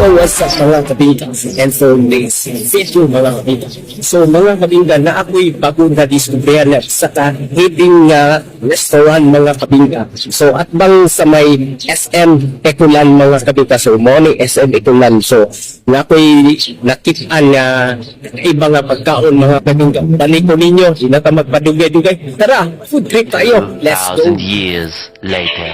What's up mga kabinda? And for this video mga kabinda. So mga kabinda na ako'y bagong na-discover na sa hiding restaurant mga kabinda. So at bang sa may SM Ekulan mga kabinda. So morning SM Ekulan. So na ako'y nakitaan na iba nga pagkaon mga kabinda. Balik ko ninyo, hindi na ka magpadugay-dugay. Tara, food trip tayo. Let's go. 1,000 years later.